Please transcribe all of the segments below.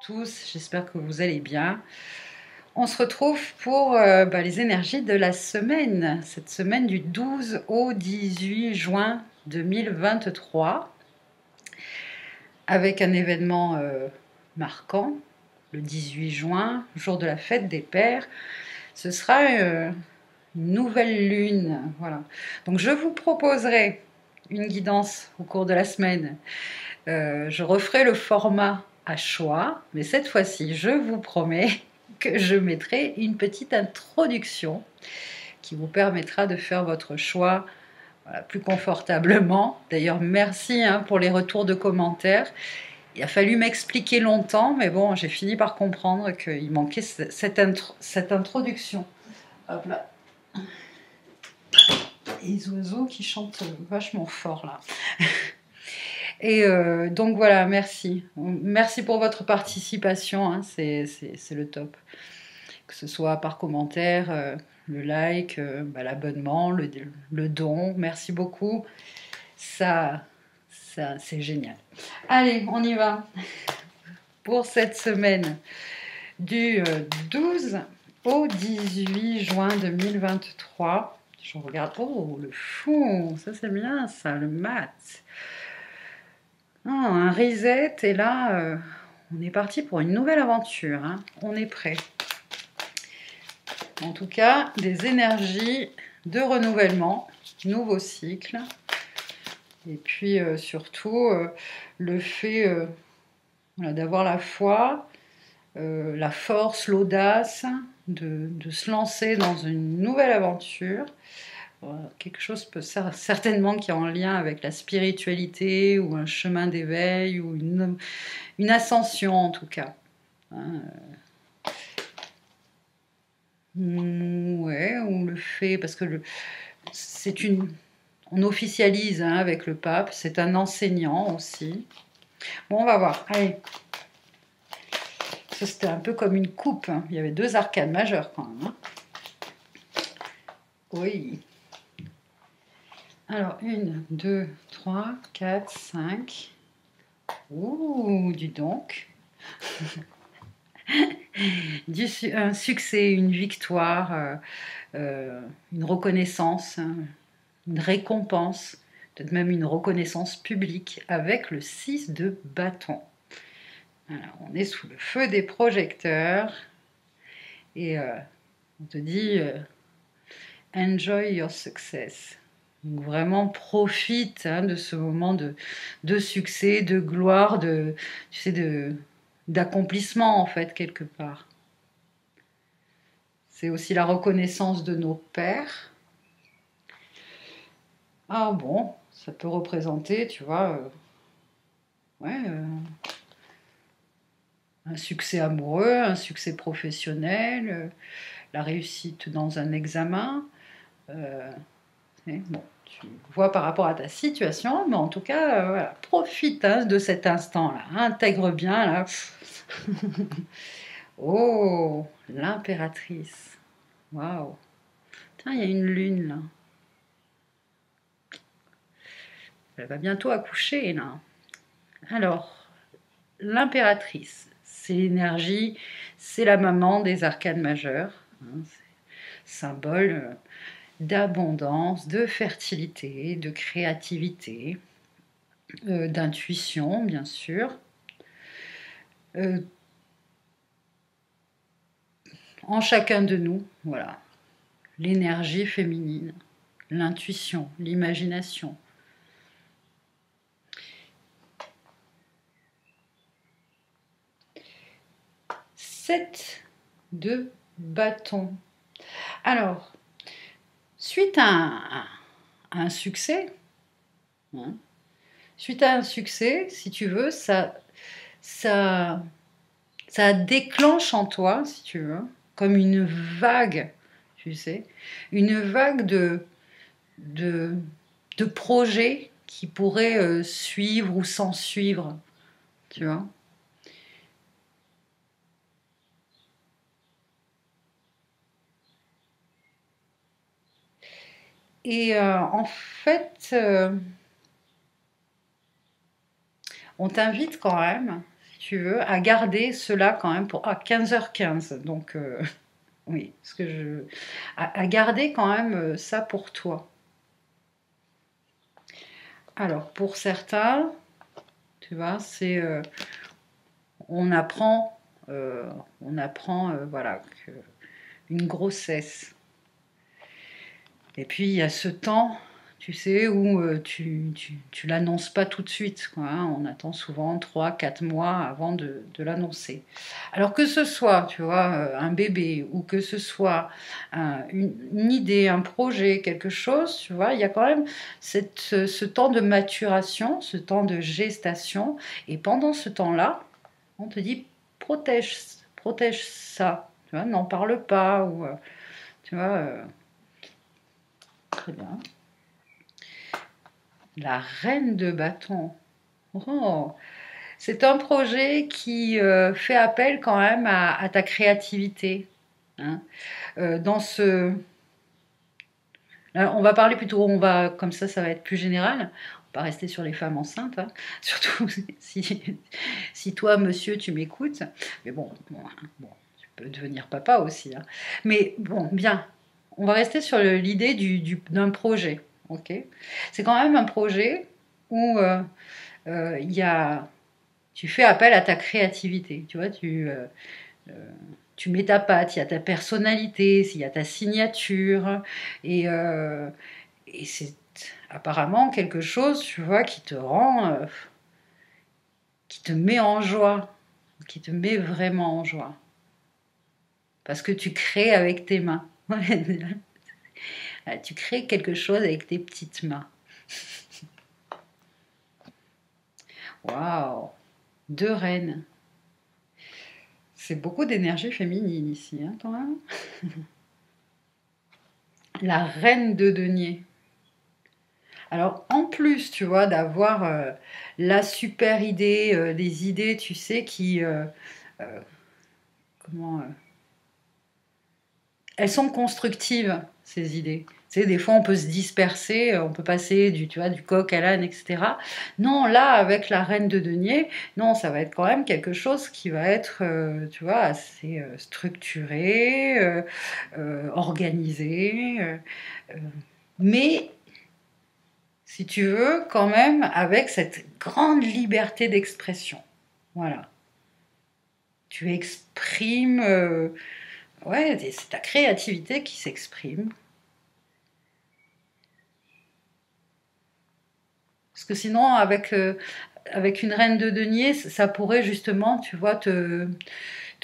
tous, j'espère que vous allez bien. On se retrouve pour les énergies de la semaine, cette semaine du 12 au 18 juin 2023, avec un événement marquant, le 18 juin, jour de la fête des pères. Ce sera une nouvelle lune, voilà. Donc je vous proposerai une guidance au cours de la semaine. Je referai le format à choix, mais cette fois-ci, je vous promets que je mettrai une petite introduction qui vous permettra de faire votre choix plus confortablement. D'ailleurs, merci pour les retours de commentaires. Il a fallu m'expliquer longtemps, mais bon, j'ai fini par comprendre qu'il manquait cette introduction. Hop là. Les oiseaux qui chantent vachement fort là. Et donc voilà, merci. Merci pour votre participation, c'est le top. Que ce soit par commentaire, le like, l'abonnement, le don, merci beaucoup. Ça c'est génial. Allez, on y va. Pour cette semaine du 12 au 18 juin 2023. Je regarde, oh le fond, ça c'est bien ça, le mat. Oh, un reset, et là, on est parti pour une nouvelle aventure. On est prêt. En tout cas, des énergies de renouvellement, nouveau cycle. Et puis surtout, le fait d'avoir la foi, la force, l'audace de se lancer dans une nouvelle aventure. Quelque chose peut certainement qui est en lien avec la spiritualité ou un chemin d'éveil ou une ascension en tout cas. Ouais, on le fait parce que on officialise avec le pape, c'est un enseignant aussi. Bon, on va voir, allez. Ça, c'était un peu comme une coupe, il y avait deux arcanes majeures quand même. Oui. Alors, 1, 2, 3, 4, 5. Ouh, dis donc. Un succès, une victoire, une reconnaissance, une récompense, peut-être même une reconnaissance publique avec le 6 de bâton. Alors, on est sous le feu des projecteurs et on te dit enjoy your success. Donc vraiment profite de ce moment de succès, de gloire, d'accomplissement en fait quelque part. C'est aussi la reconnaissance de nos pères. Ah bon, ça peut représenter, tu vois, un succès amoureux, un succès professionnel, la réussite dans un examen. Bon, tu vois par rapport à ta situation, mais en tout cas, voilà, profite de cet instant-là, intègre bien là. Oh, l'impératrice. Waouh. Tiens, il y a une lune là. Elle va bientôt accoucher là. Alors, l'impératrice, c'est l'énergie, c'est la maman des arcanes majeures. Symbole d'abondance, de fertilité, de créativité, d'intuition, bien sûr. En chacun de nous, voilà, l'énergie féminine, l'intuition, l'imagination. Sept de bâton. Alors, suite à un succès, si tu veux, ça déclenche en toi, si tu veux, comme une vague, tu sais, une vague de projets qui pourraient suivre ou s'en suivre, tu vois. Et en fait, on t'invite quand même, si tu veux, à garder cela quand même pour 15h15. Donc, oui, à garder quand même ça pour toi. Alors, pour certains, tu vois, c'est on apprend, voilà, une grossesse. Et puis, il y a ce temps, tu sais, où tu l'annonces pas tout de suite, quoi, hein. On attend souvent 3, 4 mois avant de l'annoncer. Alors que ce soit, tu vois, un bébé, ou que ce soit une idée, un projet, quelque chose, tu vois, il y a quand même ce temps de maturation, ce temps de gestation. Et pendant ce temps-là, on te dit, protège ça. Tu vois, n'en parle pas, ou, tu vois... très bien. La reine de bâton. Oh, c'est un projet qui fait appel quand même à ta créativité, hein. Dans ce... Là, on va parler plutôt, comme ça va être plus général. On va pas rester sur les femmes enceintes, hein. Surtout si toi, monsieur, tu m'écoutes. Mais bon, tu peux devenir papa aussi, hein. Mais bon, bien, on va rester sur l'idée d'un projet, ok? C'est quand même un projet où tu fais appel à ta créativité, tu vois, tu mets ta patte, il y a ta personnalité, il y a ta signature, et c'est apparemment quelque chose, tu vois, qui te rend, qui te met en joie, qui te met vraiment en joie. Parce que tu crées avec tes mains. Tu crées quelque chose avec tes petites mains. Waouh! 2 reines. C'est beaucoup d'énergie féminine ici, hein, quand même. La reine de denier. Alors, en plus, tu vois, d'avoir la super idée, des idées, tu sais, comment... elles sont constructives, ces idées. Tu sais, des fois, on peut se disperser, on peut passer tu vois, du coq à l'âne, etc. Non, là, avec la reine de denier, non, ça va être quand même quelque chose qui va être, tu vois, assez structuré, organisé, mais si tu veux, quand même avec cette grande liberté d'expression. Voilà. Tu exprimes, ouais, c'est ta créativité qui s'exprime. Parce que sinon, avec une reine de denier, ça pourrait justement, tu vois, te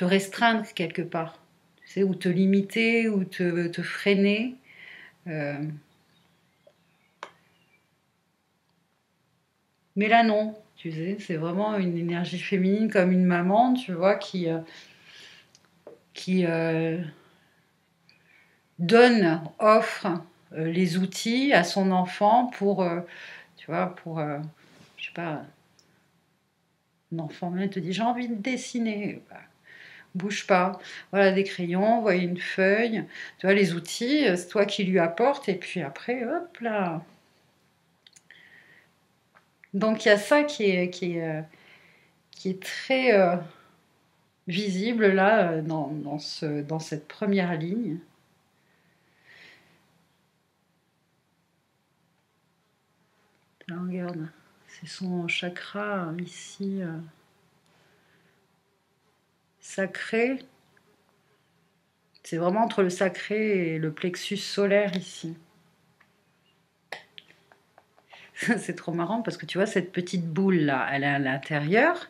restreindre quelque part. Tu sais, ou te limiter, ou te freiner. Euh, mais là, non. Tu sais, c'est vraiment une énergie féminine comme une maman, tu vois, qui offre les outils à son enfant pour, tu vois, je sais pas, un enfant même te dit j'ai envie de dessiner. Bah, bouge pas. Voilà des crayons, voilà une feuille. Tu vois, les outils, c'est toi qui lui apportes, et puis après, hop là. Donc il y a ça qui est très visible là, dans cette première ligne. Là, regarde, c'est son chakra ici, sacré. C'est vraiment entre le sacré et le plexus solaire ici. C'est trop marrant parce que tu vois, cette petite boule là, elle est à l'intérieur.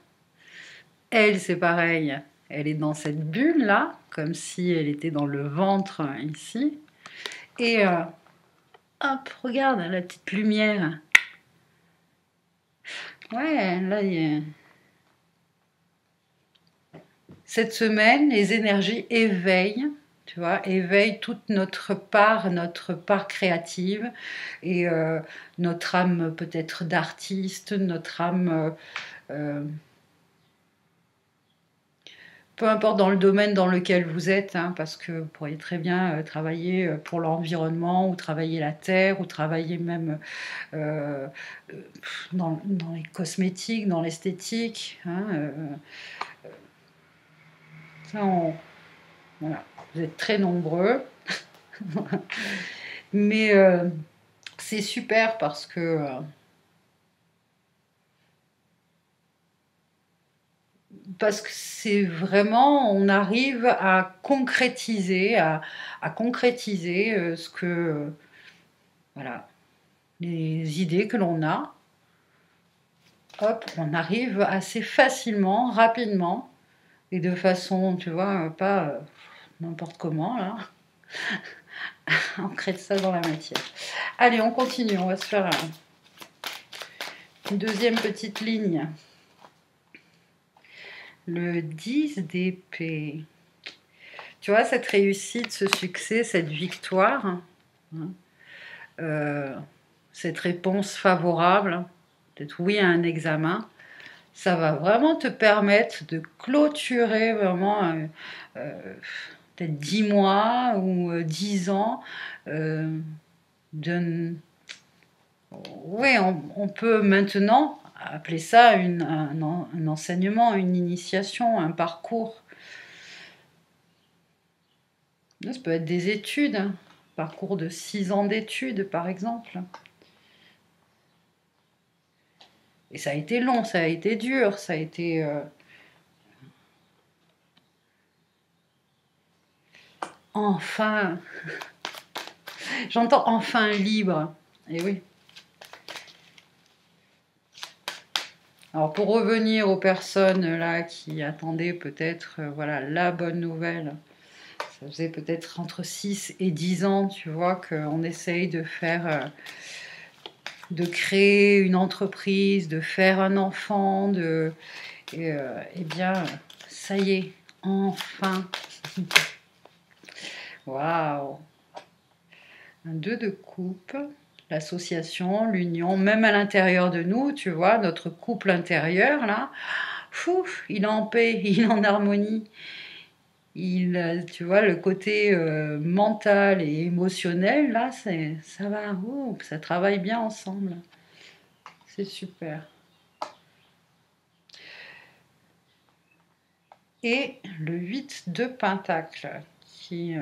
Elle, c'est pareil. Elle est dans cette bulle là, comme si elle était dans le ventre ici. Et hop, regarde la petite lumière. Ouais, là, cette semaine, les énergies éveillent, tu vois, éveillent toute notre part créative, et notre âme peut-être d'artiste, notre âme peu importe dans le domaine dans lequel vous êtes, hein, parce que vous pourriez très bien travailler pour l'environnement, ou travailler la terre, ou travailler même euh, dans les cosmétiques, dans l'esthétique. Hein, ça, voilà. Vous êtes très nombreux. Mais c'est super parce que c'est vraiment, on arrive à concrétiser, à concrétiser ce que, voilà, les idées que l'on a. Hop, on arrive assez facilement, rapidement, et de façon, tu vois, pas n'importe comment, là. On crée ça dans la matière. Allez, on continue, on va se faire une deuxième petite ligne. Le 10 d'épée. Tu vois, cette réussite, ce succès, cette victoire, hein, cette réponse favorable, peut-être oui à un examen, ça va vraiment te permettre de clôturer vraiment peut-être 10 mois ou 10 ans d'une... Oui, on peut maintenant appeler ça un enseignement, une initiation, un parcours. Ça peut être des études, un parcours de 6 ans d'études par exemple. Et ça a été long, ça a été dur, ça a été... Enfin, j'entends enfin libre. Et oui. Alors pour revenir aux personnes là qui attendaient peut-être voilà, la bonne nouvelle, ça faisait peut-être entre 6 et 10 ans, tu vois, qu'on essaye de faire, de créer une entreprise, de faire un enfant, eh bien, ça y est, enfin. Waouh! Un 2 de coupe, l'association, l'union, même à l'intérieur de nous, tu vois, notre couple intérieur, là, fou, il est en paix, il est en harmonie. Tu vois, le côté mental et émotionnel, là, ça va, ça travaille bien ensemble. C'est super. Et le 8 de Pentacle, qui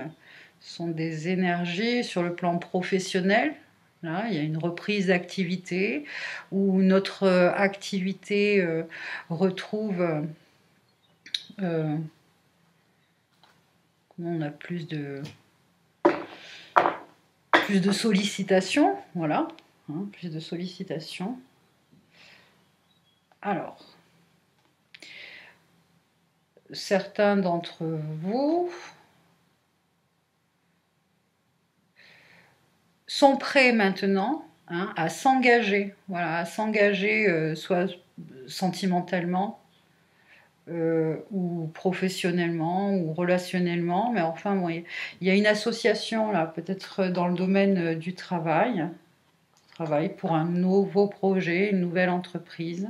sont des énergies sur le plan professionnel. Là, il y a une reprise d'activité où notre activité retrouve... on a plus de sollicitations, voilà, hein, plus de sollicitations. Alors, certains d'entre vous sont prêts maintenant, hein, à s'engager, voilà, à s'engager soit sentimentalement ou professionnellement ou relationnellement, mais enfin bon, il y a une association là, peut-être dans le domaine du travail pour un nouveau projet, une nouvelle entreprise.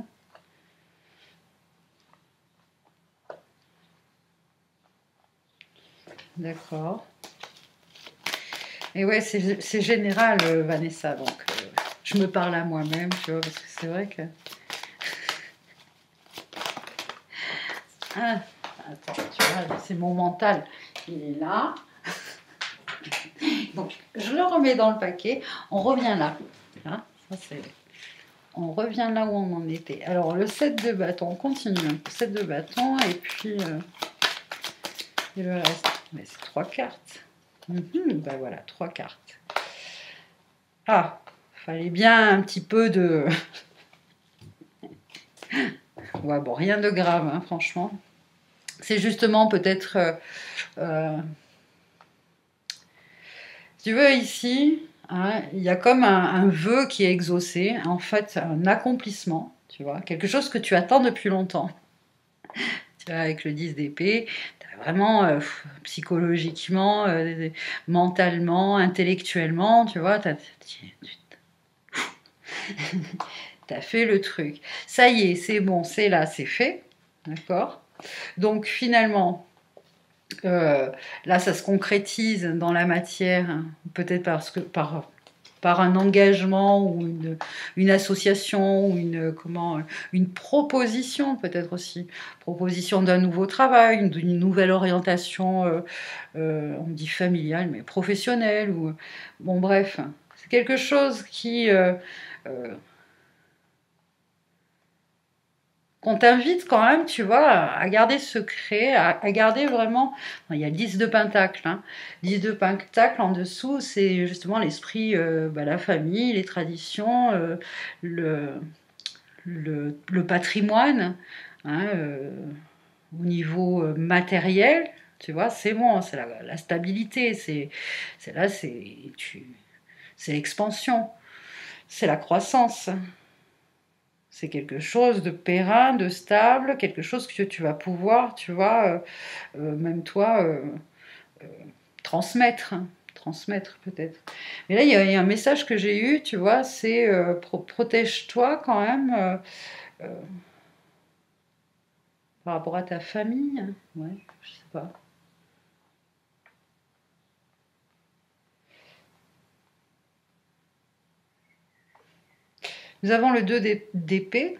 D'accord. Et ouais, c'est général, Vanessa, donc je me parle à moi-même, tu vois, parce que c'est vrai que... Ah, attends, tu vois, c'est mon mental, il est là. Donc, je le remets dans le paquet, on revient là. Hein, ça c'est... On revient là où on en était. Alors, le 7 de bâton, on continue. Le 7 de bâton, et puis... et le reste. Mais c'est 3 cartes. Ben voilà, 3 cartes. Ah, fallait bien un petit peu de... Ouais, bon, rien de grave, hein, franchement. C'est justement peut-être... si tu veux, ici, hein, il y a comme un vœu qui est exaucé, en fait, un accomplissement, tu vois, quelque chose que tu attends depuis longtemps. Tu vois, avec le 10 d'épée, vraiment psychologiquement, mentalement, intellectuellement, tu vois, t'as fait le truc. Ça y est, c'est bon, c'est là, c'est fait, d'accord? Donc finalement, là, ça se concrétise dans la matière, hein, peut-être parce que par un engagement ou une association ou une proposition peut-être aussi, proposition d'un nouveau travail, d'une nouvelle orientation, on dit familiale, mais professionnelle, ou bon bref, c'est quelque chose euh, qu'on t'invite quand même, tu vois, à garder secret, à garder vraiment. Il y a le 10 de Pentacle. Hein. 10 de Pentacle en dessous, c'est justement l'esprit, la famille, les traditions, le, le patrimoine. Hein, au niveau matériel, tu vois, c'est bon, c'est la stabilité, c'est là, c'est l'expansion, c'est la croissance. C'est quelque chose de périn, de stable, quelque chose que tu vas pouvoir, tu vois, même toi, transmettre. Hein, transmettre peut-être. Mais là, il y a un message que j'ai eu, tu vois, c'est protège-toi quand même par rapport à ta famille. Ouais, je sais pas. Nous avons le 2 d'épée,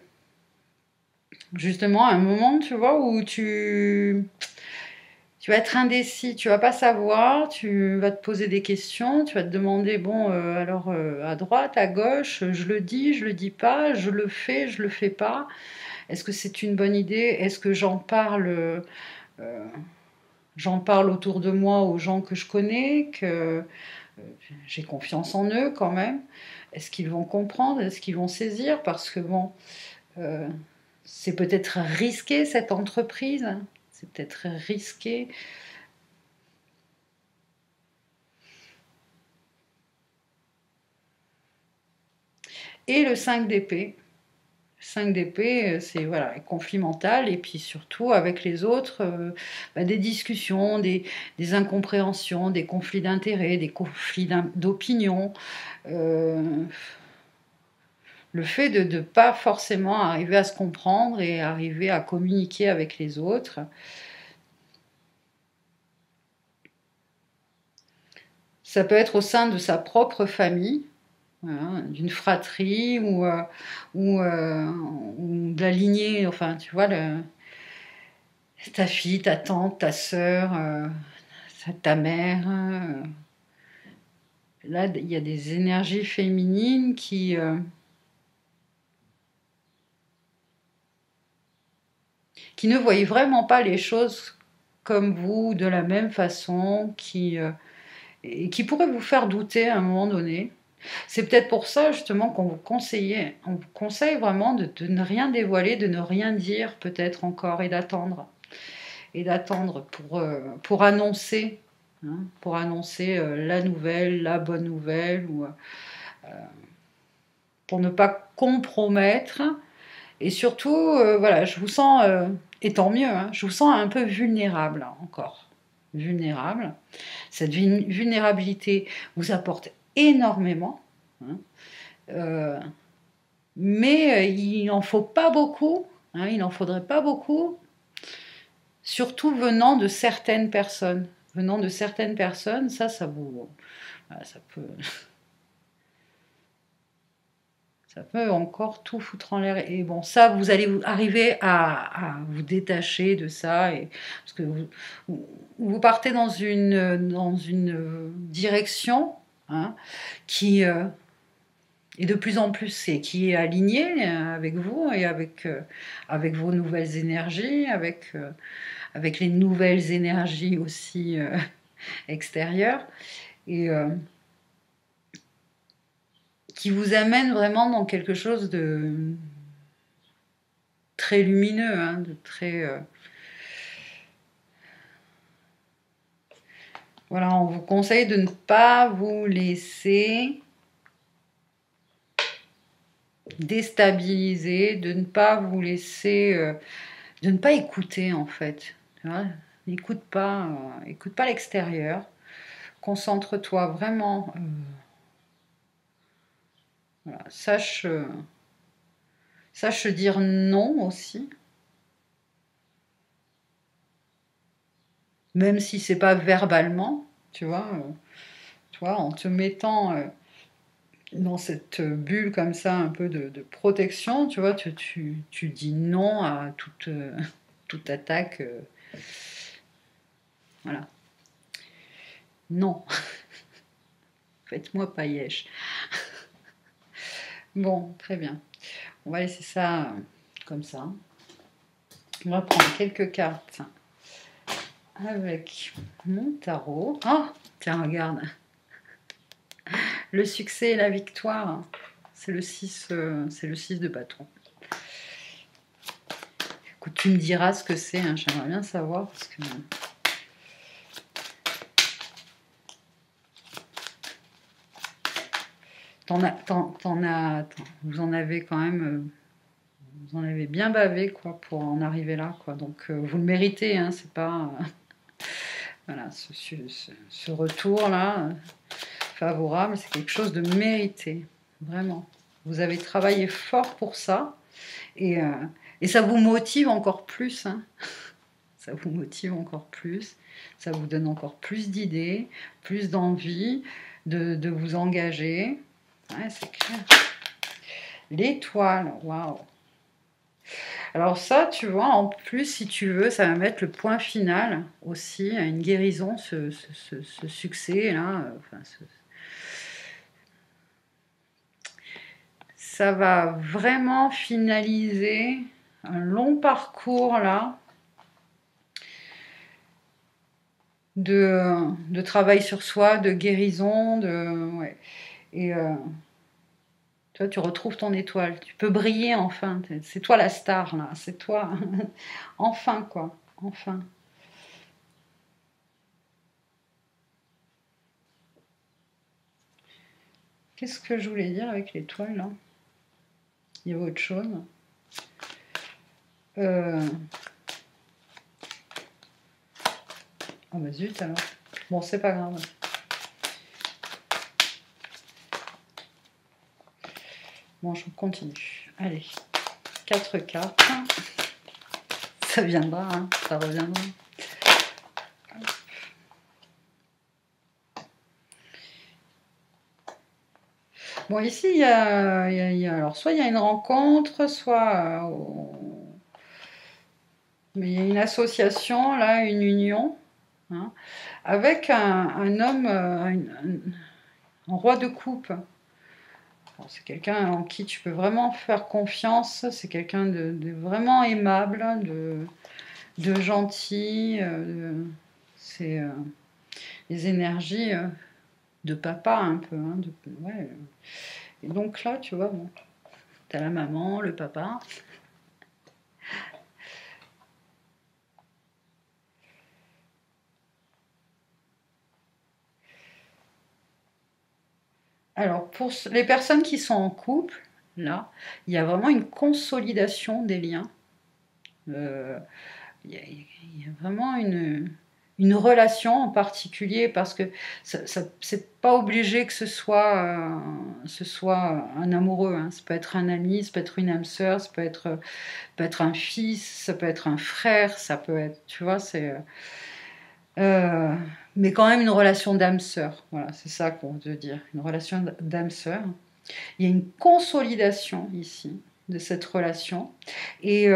justement, à un moment, tu vois, où tu vas être indécis, tu vas pas savoir, tu vas te poser des questions, tu vas te demander, bon, alors à droite, à gauche, je le dis pas, je le fais pas. Est-ce que c'est une bonne idée? Est-ce que j'en parle autour de moi aux gens que je connais, que j'ai confiance en eux quand même? Est-ce qu'ils vont comprendre? Est-ce qu'ils vont saisir? Parce que bon, euh, c'est peut-être risqué cette entreprise, hein. C'est peut-être risqué. Et le 5 d'épée. 5 d'épée, c'est voilà, conflit mental, et puis surtout avec les autres, des discussions, des incompréhensions, des conflits d'intérêts, des conflits d'opinion. Euh, le fait de ne pas forcément arriver à se comprendre et arriver à communiquer avec les autres. Ça peut être au sein de sa propre famille, voilà, d'une fratrie ou de la lignée, enfin tu vois, ta fille, ta tante, ta sœur, ta mère. Là, il y a des énergies féminines qui ne voient vraiment pas les choses comme vous, de la même façon, et qui pourraient vous faire douter à un moment donné. C'est peut-être pour ça justement on vous conseille vraiment de ne rien dévoiler, de ne rien dire peut-être encore et d'attendre pour annoncer, hein, pour annoncer la nouvelle, la bonne nouvelle, ou pour ne pas compromettre. Et surtout, voilà, je vous sens, et tant mieux, hein, je vous sens un peu vulnérable hein, encore. Vulnérable. Cette vulnérabilité vous apporte énormément. Hein, euh, mais il n'en faut pas beaucoup. Hein, il n'en faudrait pas beaucoup, surtout venant de certaines personnes. Venant de certaines personnes, ça vous, voilà, ça peut encore tout foutre en l'air. Et bon, ça, vous allez arriver à vous détacher de ça. Parce que vous partez dans une direction, hein, qui est de plus en plus qui est alignée avec vous et avec vos nouvelles énergies, avec les nouvelles énergies aussi extérieures. Et qui vous amène vraiment dans quelque chose de très lumineux, hein, de très... voilà, on vous conseille de ne pas vous laisser déstabiliser, de ne pas vous laisser... de ne pas écouter en fait. Tu vois, écoute pas l'extérieur. Concentre-toi vraiment. Voilà, sache, sache dire non aussi. même si c'est pas verbalement, tu vois, en te mettant dans cette bulle comme ça, un peu de protection, tu vois, tu dis non à toute, toute attaque. Voilà. Non, faites-moi paillèche. Bon, très bien. On va laisser ça comme ça. On va prendre quelques cartes avec mon tarot. Oh, tiens, regarde. Le succès et la victoire. C'est le 6, c'est le 6 de bâton. Écoute, tu me diras ce que c'est, hein, j'aimerais bien savoir parce que vous en avez quand même, vous en avez bien bavé quoi pour en arriver là quoi. Donc vous le méritez, hein, c'est pas voilà ce retour là favorable, c'est quelque chose de mérité, vraiment. Vous avez travaillé fort pour ça et, euh, et ça vous motive encore plus, hein. Ça vous motive encore plus, ça vous donne encore plus d'idées, plus d'envie de vous engager. Ouais, c'est clair. L'étoile, waouh. Alors ça, tu vois, en plus, si tu veux, ça va mettre le point final aussi à une guérison, ce succès-là. Enfin, ça va vraiment finaliser un long parcours là de travail sur soi, de guérison, ouais. Et tu vois, tu retrouves ton étoile, tu peux briller enfin, c'est toi la star là, c'est toi, enfin quoi, enfin. Qu'est-ce que je voulais dire avec l'étoile là? Il y avait autre chose. Euh... Oh bah zut alors. Bon, c'est pas grave. Bon, je continue. Allez, 4 cartes. Ça viendra, hein, ça reviendra. Bon, ici, alors, soit il y a une rencontre, soit mais il y a une association, là, une union, hein, avec un homme, un roi de coupe. Bon, c'est quelqu'un en qui tu peux vraiment faire confiance, c'est quelqu'un de vraiment aimable, de gentil, c'est les énergies de papa un peu. Hein, ouais. Et donc là, tu vois, bon, t'as la maman, le papa. Alors, pour les personnes qui sont en couple, là, il y a vraiment une consolidation des liens. Euh, il y a vraiment une relation en particulier parce que c'est pas obligé que ce soit un amoureux. Hein. Ça peut être un ami, ça peut être une âme sœur, peut être un fils, ça peut être un frère, ça peut être, tu vois, euh, mais quand même une relation d'âme sœur. Voilà, c'est ça qu'on veut dire, une relation d'âme sœur. Il y a une consolidation ici de cette relation et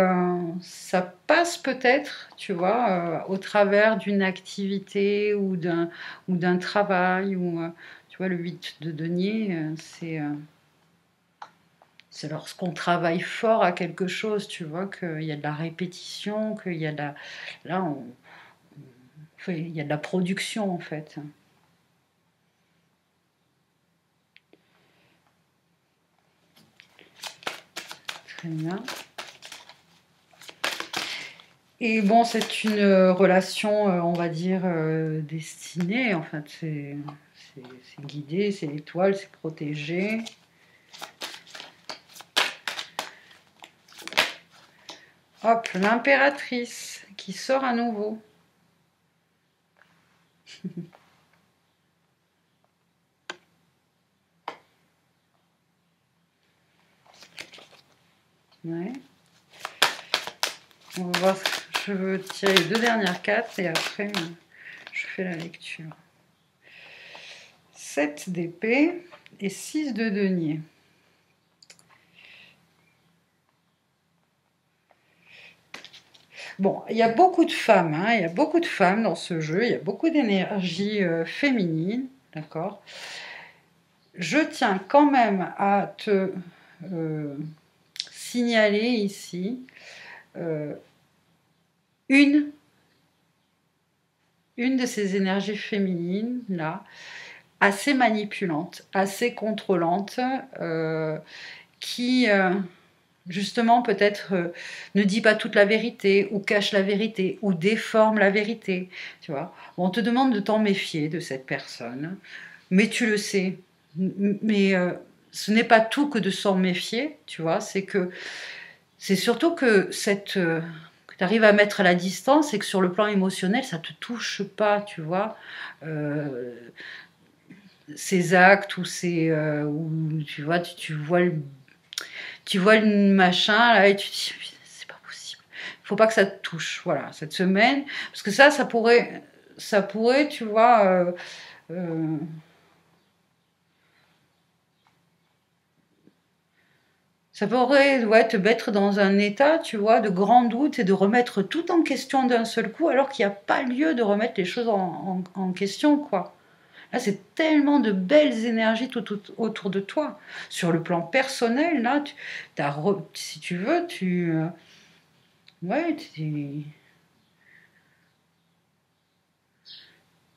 ça passe peut-être, tu vois, au travers d'une activité ou d'un travail ou tu vois le 8 de denier, c'est lorsqu'on travaille fort à quelque chose, tu vois, qu'il y a de la répétition, qu'il y a de la, là il y a de la production en fait. Très bien. Et bon, c'est une relation, on va dire, destinée. En fait, c'est guidé, c'est l'étoile, c'est protégé. Hop, l'impératrice qui sort à nouveau. Ouais. On va voir, je veux tirer les deux dernières cartes et après fais la lecture. 7 d'épée et 6 de denier. Bon, il y a beaucoup de femmes, hein, il y a beaucoup de femmes dans ce jeu, il y a beaucoup d'énergie féminine, d'accord. Je tiens quand même à te signaler ici une de ces énergies féminines, là, assez manipulante, assez contrôlante, qui... justement, peut-être ne dit pas toute la vérité, ou cache la vérité, ou déforme la vérité, tu vois. Bon, on te demande de t'en méfier de cette personne, mais tu le sais. Mais ce n'est pas tout que de s'en méfier, tu vois. C'est surtout que que tu arrives à mettre à la distance et que sur le plan émotionnel, ça te touche pas, tu vois. Ces actes ou où tu vois, tu vois le machin là et tu te dis c'est pas possible. Il faut pas que ça te touche, voilà, cette semaine, parce que ça pourrait, tu vois, ça pourrait, ouais, te mettre dans un état, tu vois, de grand doute et de remettre tout en question d'un seul coup, alors qu'il n'y a pas lieu de remettre les choses en question, quoi. Là, c'est tellement de belles énergies tout autour de toi. Sur le plan personnel, là, si tu veux, ouais,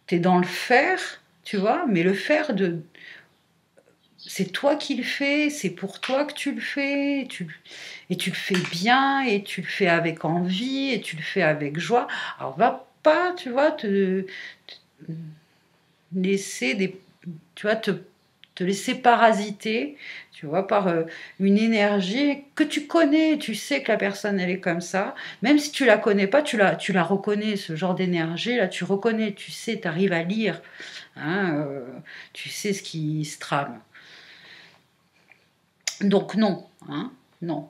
t'es dans le faire, tu vois, mais le faire c'est toi qui le fais, c'est pour toi que tu le fais, et tu le fais bien, et tu le fais avec envie, et tu le fais avec joie. Alors, va pas, tu vois, te laisser tu vois, te laisser parasiter, tu vois, par une énergie que tu connais, tu sais que la personne, elle est comme ça, même si tu la connais pas, tu la reconnais, ce genre d'énergie, là, tu reconnais, tu sais, tu arrives à lire, hein, tu sais ce qui se trame. Donc non, hein, non.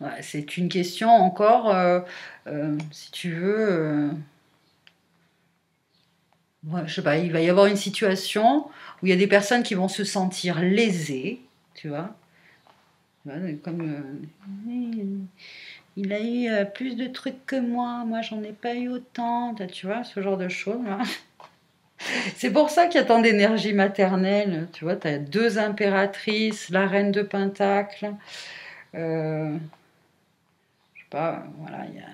Ouais, c'est une question encore, si tu veux, ouais, je sais pas, il va y avoir une situation où il y a des personnes qui vont se sentir lésées, tu vois. Ouais, comme il a eu plus de trucs que moi j'en ai pas eu autant, tu vois, ce genre de choses. Là. C'est pour ça qu'il y a tant d'énergie maternelle, tu vois, tu as 2 impératrices, la reine de Pentacle, je sais pas, voilà, il y a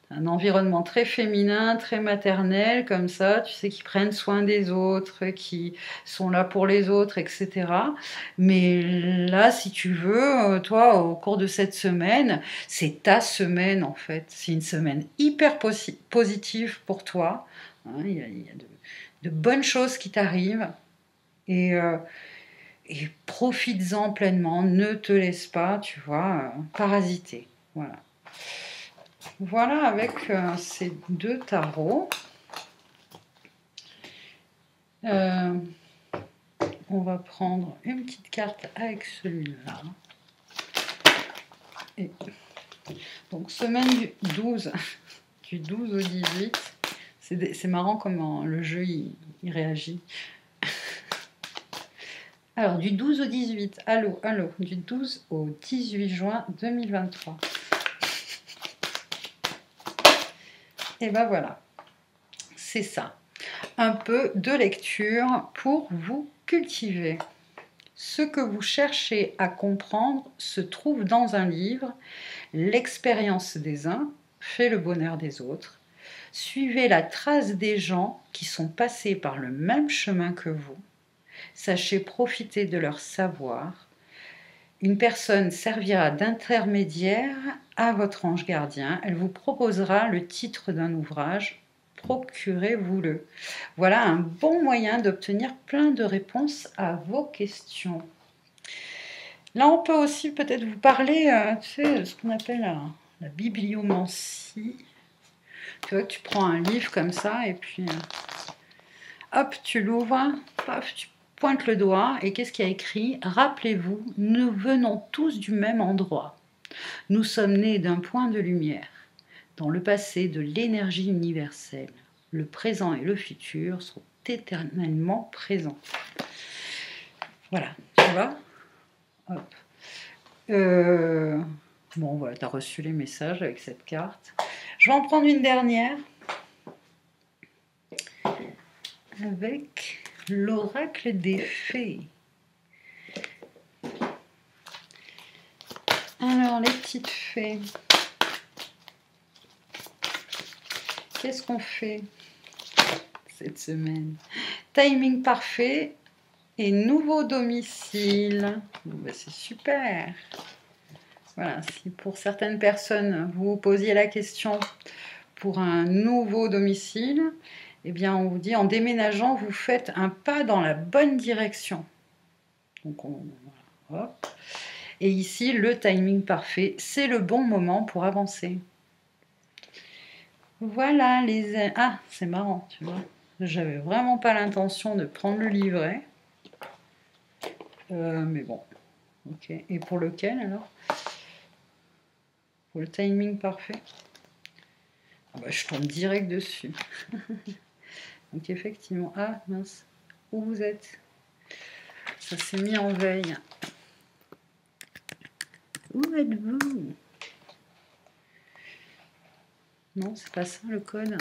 un environnement très féminin, très maternel, comme ça, tu sais, qui prennent soin des autres, qui sont là pour les autres, etc. Mais là, si tu veux, toi, au cours de cette semaine, c'est ta semaine, en fait. C'est une semaine hyper positive pour toi. Hein, il y a de bonnes choses qui t'arrivent. Et, et profites-en pleinement. Ne te laisse pas, tu vois, parasiter. Voilà. Voilà, avec ces 2 tarots, euh, on va prendre une petite carte avec celui-là. Et donc, semaine du 12, du 12 au 18, c'est marrant comment le jeu il réagit. Alors, du 12 au 18, allô, du 12 au 18 juin 2023. Et ben voilà, c'est ça. Un peu de lecture pour vous cultiver. Ce que vous cherchez à comprendre se trouve dans un livre. L'expérience des uns fait le bonheur des autres. Suivez la trace des gens qui sont passés par le même chemin que vous. Sachez profiter de leur savoir. Une personne servira d'intermédiaire à votre ange gardien. Elle vous proposera le titre d'un ouvrage. Procurez-vous-le. Voilà un bon moyen d'obtenir plein de réponses à vos questions. Là, on peut aussi peut-être vous parler, tu sais, ce qu'on appelle la bibliomancie. Tu vois que tu prends un livre comme ça et puis hop, tu l'ouvres, paf, tu pointes le doigt et qu'est-ce qu'il y a écrit? Rappelez-vous, nous venons tous du même endroit. Nous sommes nés d'un point de lumière. Dans le passé de l'énergie universelle, le présent et le futur sont éternellement présents. Voilà, tu vois. Hop. Bon, voilà, tu as reçu les messages avec cette carte. Je vais en prendre une dernière. Avec l'oracle des fées. Alors, les petites fées. Qu'est-ce qu'on fait cette semaine? Timing parfait et nouveau domicile. Bon, ben, c'est super. Voilà, si pour certaines personnes, vous vous posiez la question pour un nouveau domicile, eh bien, on vous dit, en déménageant, vous faites un pas dans la bonne direction. Donc, voilà, hop. Et ici, le timing parfait, c'est le bon moment pour avancer. Voilà, les... Ah, c'est marrant, tu vois. J'avais vraiment pas l'intention de prendre le livret. Mais bon, ok. Et pour lequel, alors? Pour le timing parfait. Ah bah, je tombe direct dessus. Donc effectivement, ah mince, où vous êtes? Ça s'est mis en veille. Où êtes-vous? Non, c'est pas ça le code.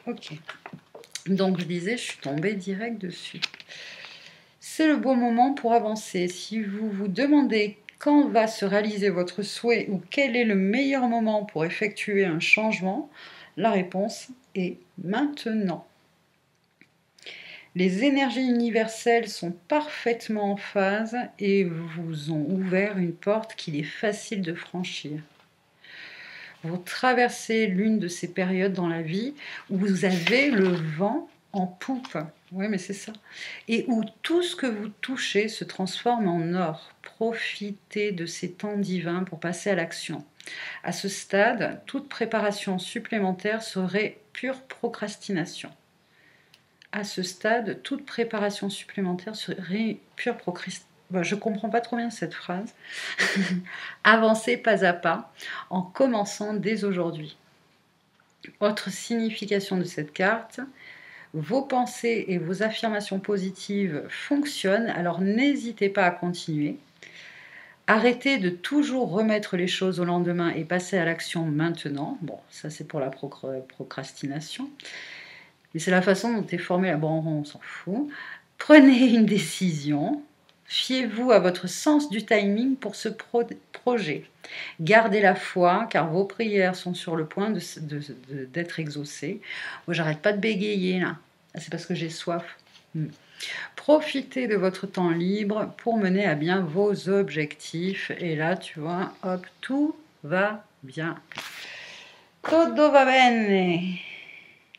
Ok. Donc je disais, je suis tombée direct dessus. C'est le bon moment pour avancer. Si vous vous demandez quand va se réaliser votre souhait ou quel est le meilleur moment pour effectuer un changement, la réponse est maintenant. Les énergies universelles sont parfaitement en phase et vous ont ouvert une porte qu'il est facile de franchir. Vous traversez l'une de ces périodes dans la vie où vous avez le vent en poupe. Oui, mais c'est ça. Et où tout ce que vous touchez se transforme en or. Profitez de ces temps divins pour passer à l'action. À ce stade, toute préparation supplémentaire serait pure procrastination. À ce stade, toute préparation supplémentaire serait pure procrastination. Je ne comprends pas trop bien cette phrase. Avancez pas à pas en commençant dès aujourd'hui. Autre signification de cette carte, vos pensées et vos affirmations positives fonctionnent, alors n'hésitez pas à continuer. Arrêtez de toujours remettre les choses au lendemain et passer à l'action maintenant. Bon, ça c'est pour la procrastination. Mais c'est la façon dont est formée la... Bon, on s'en fout. Prenez une décision. Fiez-vous à votre sens du timing pour ce projet. Gardez la foi, car vos prières sont sur le point d'être exaucées. Moi, j'arrête pas de bégayer, là. C'est parce que j'ai soif. Profitez de votre temps libre pour mener à bien vos objectifs. Et là, tu vois, hop, tout va bien. Tutto va bene.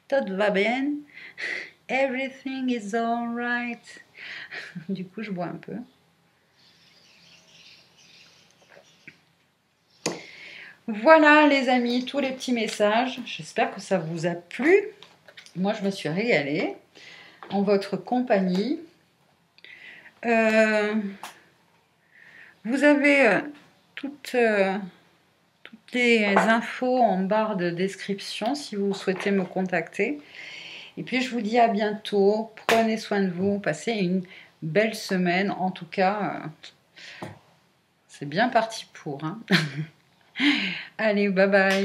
Tout va bien. Everything is alright. Du coup, je bois un peu. Voilà, les amis, tous les petits messages. J'espère que ça vous a plu. Moi, je me suis régalée en votre compagnie. Vous avez toutes les infos en barre de description si vous souhaitez me contacter. Et puis, je vous dis à bientôt. Prenez soin de vous. Passez une belle semaine. En tout cas, c'est bien parti pour. Hein. Allez, bye bye.